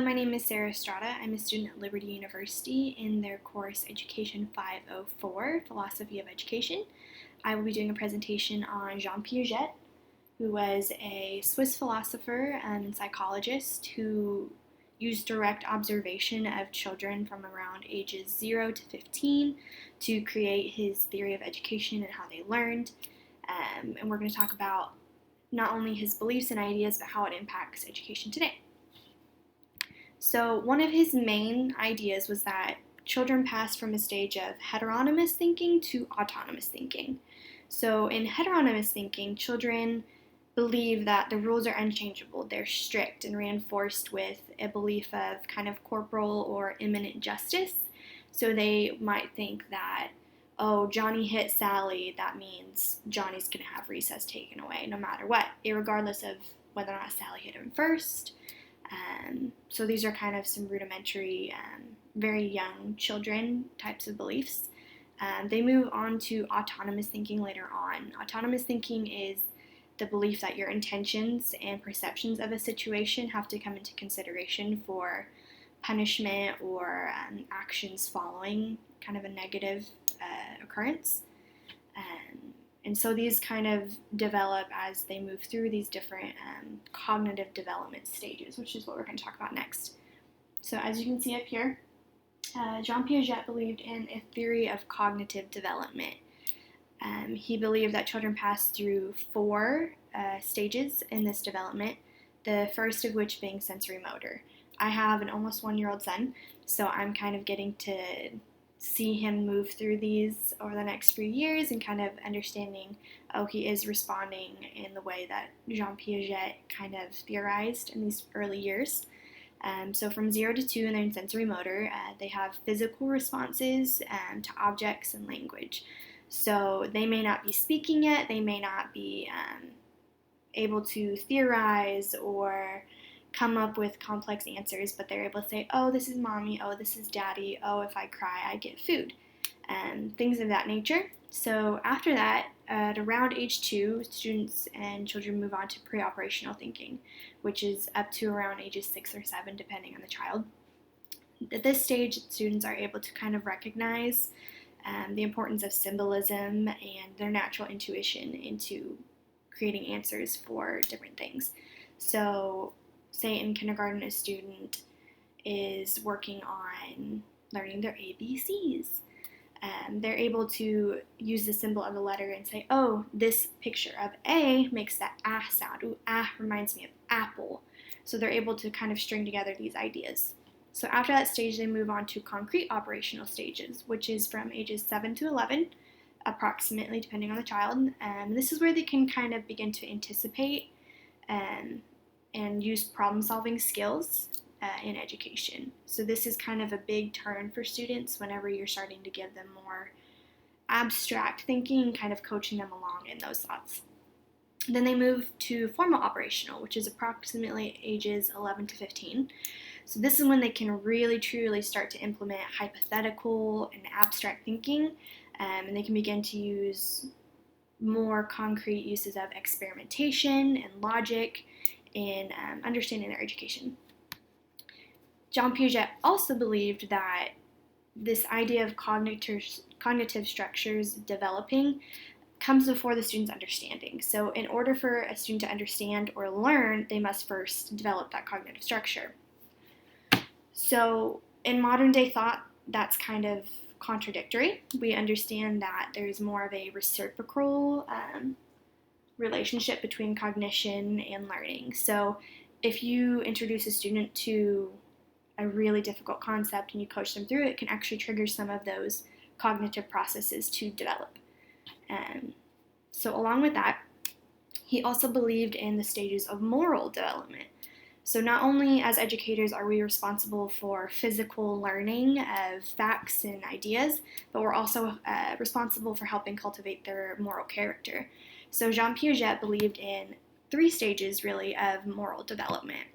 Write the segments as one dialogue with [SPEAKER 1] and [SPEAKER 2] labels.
[SPEAKER 1] my name is Sarah Estrada. I'm a student at Liberty University in their course Education 504, Philosophy of Education. I will be doing a presentation on Jean Piaget, who was a Swiss philosopher and psychologist who used direct observation of children from around ages 0 to 15 to create his theory of education and how they learned. And we're going to talk about not only his beliefs and ideas, but how it impacts education today. So one of his main ideas was that children passed from a stage of heteronomous thinking to autonomous thinking. So in heteronomous thinking, children believe that the rules are unchangeable. They're strict and reinforced with a belief of kind of corporal or immanent justice. So they might think that, oh, Johnny hit Sally, that means Johnny's going to have recess taken away no matter what, regardless of whether or not Sally hit him first. So these are kind of some rudimentary, very young children types of beliefs. They move on to autonomous thinking later on. Autonomous thinking is the belief that your intentions and perceptions of a situation have to come into consideration for punishment or actions following kind of a negative occurrence. And so these kind of develop as they move through these different cognitive development stages, which is what we're going to talk about next. So as you can see up here, Jean Piaget believed in a theory of cognitive development. He believed that children pass through 4 stages in this development, the first of which being sensory motor. I have an almost 1-year-old son, so I'm kind of getting to see him move through these over the next few years and kind of understanding, oh, he is responding in the way that Jean Piaget kind of theorized in these early years. So from 0 to 2 in sensory motor, they have physical responses to objects and language. So they may not be speaking yet, they may not be able to theorize or come up with complex answers, but they're able to say, oh, this is mommy, oh, this is daddy, oh, if I cry, I get food, and things of that nature. So after that, at around age 2, students and children move on to pre-operational thinking, which is up to around ages 6 or 7, depending on the child. At this stage, students are able to kind of recognize the importance of symbolism and their natural intuition into creating answers for different things. So say in kindergarten, a student is working on learning their ABCs. They're able to use the symbol of a letter and say, oh, this picture of A makes that ah sound. Ooh, ah reminds me of apple. So they're able to kind of string together these ideas. So after that stage, they move on to concrete operational stages, which is from ages 7 to 11, approximately, depending on the child. This is where they can kind of begin to anticipate and use problem-solving skills in education. So this is kind of a big turn for students whenever you're starting to give them more abstract thinking, kind of coaching them along in those thoughts. Then they move to formal operational, which is approximately ages 11 to 15. So this is when they can really, truly start to implement hypothetical and abstract thinking, and they can begin to use more concrete uses of experimentation and logic in understanding their education. Jean Piaget also believed that this idea of cognitive structures developing comes before the student's understanding. So in order for a student to understand or learn, they must first develop that cognitive structure. So in modern day thought, that's kind of contradictory. We understand that there's more of a reciprocal relationship between cognition and learning. So if you introduce a student to a really difficult concept and you coach them through it, it can actually trigger some of those cognitive processes to develop. So along with that, he also believed in the stages of moral development. So not only as educators are we responsible for physical learning of facts and ideas, but we're also responsible for helping cultivate their moral character. So Jean Piaget believed in 3 stages really of moral development.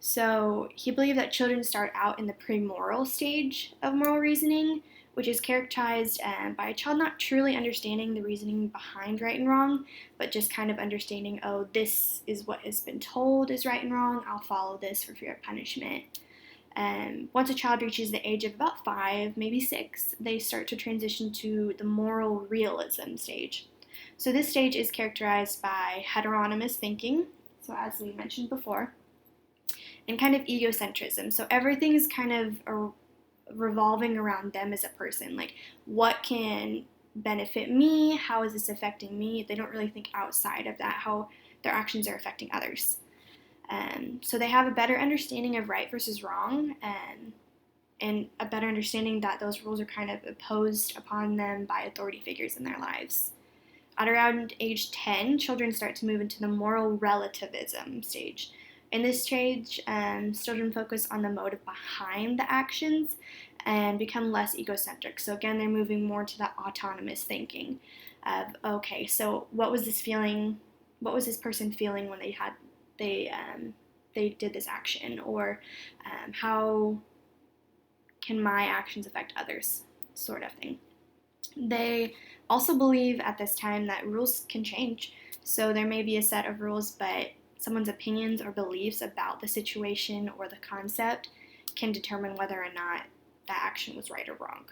[SPEAKER 1] So he believed that children start out in the pre-moral stage of moral reasoning, which is characterized by a child not truly understanding the reasoning behind right and wrong, but just kind of understanding, oh, this is what has been told is right and wrong, I'll follow this for fear of punishment. Once a child reaches the age of about 5, maybe 6, they start to transition to the moral realism stage. So this stage is characterized by heteronomous thinking, so as we mentioned before, and kind of egocentrism. So everything is kind of revolving around them as a person. Like, what can benefit me? How is this affecting me? They don't really think outside of that, how their actions are affecting others. So they have a better understanding of right versus wrong, and a better understanding that those rules are kind of imposed upon them by authority figures in their lives. At around age 10, children start to move into the moral relativism stage. In this stage, children focus on the motive behind the actions and become less egocentric. So again, they're moving more to that autonomous thinking of, okay, so what was this person feeling when they did this action, or how can my actions affect others, sort of thing. They also believe at this time that rules can change. So there may be a set of rules, but someone's opinions or beliefs about the situation or the concept can determine whether or not that action was right or wrong.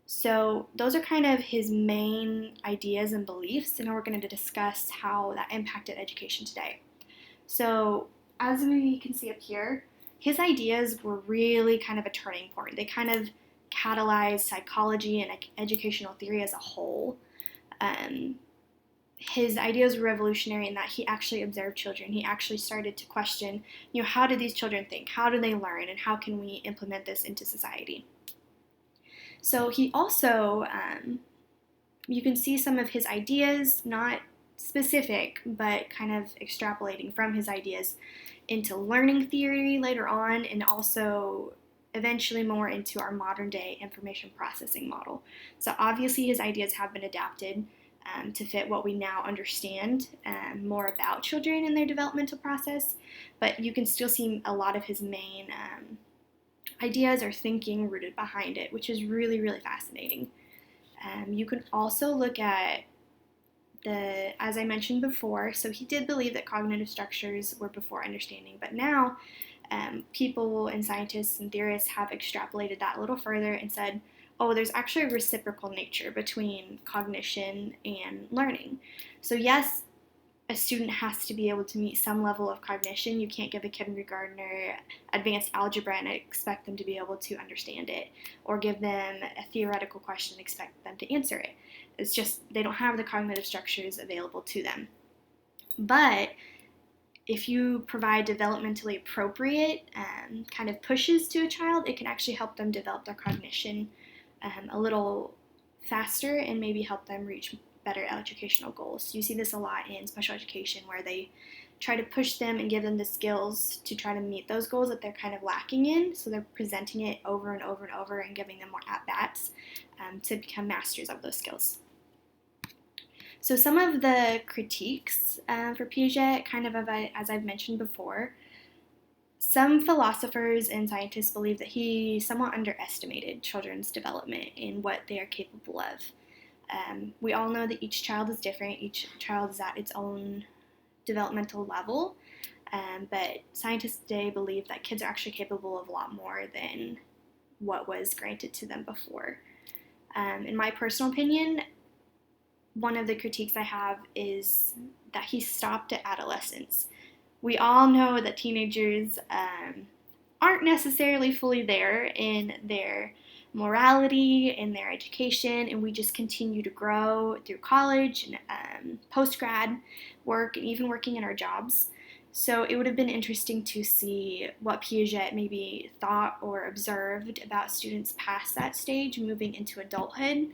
[SPEAKER 1] So those are kind of his main ideas and beliefs, and now we're going to discuss how that impacted education today. So as we can see up here, his ideas were really kind of a turning point. They kind of catalyzed psychology and educational theory as a whole. His ideas were revolutionary in that he actually observed children. He actually started to question, how do these children think? How do they learn? And how can we implement this into society? So he also, you can see some of his ideas, not specific, but kind of extrapolating from his ideas into learning theory later on, and also eventually more into our modern day information processing model. So obviously his ideas have been adapted to fit what we now understand more about children and their developmental process, but you can still see a lot of his main ideas or thinking rooted behind it, which is really, really fascinating. You can also look at as I mentioned before, so he did believe that cognitive structures were before understanding, but now people and scientists and theorists have extrapolated that a little further and said, oh, there's actually a reciprocal nature between cognition and learning. So yes, a student has to be able to meet some level of cognition. You can't give a kindergartner advanced algebra and expect them to be able to understand it, or give them a theoretical question and expect them to answer it. It's just they don't have the cognitive structures available to them. But if you provide developmentally appropriate kind of pushes to a child, it can actually help them develop their cognition a little faster and maybe help them reach better educational goals. You see this a lot in special education, where they try to push them and give them the skills to try to meet those goals that they're kind of lacking in. So they're presenting it over and over and over and giving them more at-bats to become masters of those skills. So some of the critiques for Piaget, kind of as I've mentioned before, some philosophers and scientists believe that he somewhat underestimated children's development and what they are capable of. We all know that each child is different. Each child is at its own developmental level, but scientists today believe that kids are actually capable of a lot more than what was granted to them before. In my personal opinion, one of the critiques I have is that he stopped at adolescence. We all know that teenagers aren't necessarily fully there in their morality, in their education, and we just continue to grow through college and post-grad work and even working in our jobs. So it would have been interesting to see what Piaget maybe thought or observed about students past that stage, moving into adulthood,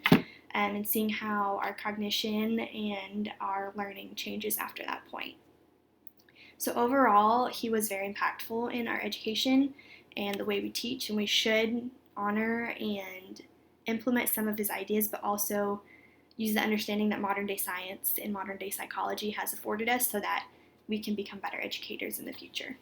[SPEAKER 1] and seeing how our cognition and our learning changes after that point. So overall, he was very impactful in our education and the way we teach, and we should honor and implement some of his ideas, but also use the understanding that modern day science and modern day psychology has afforded us so that we can become better educators in the future.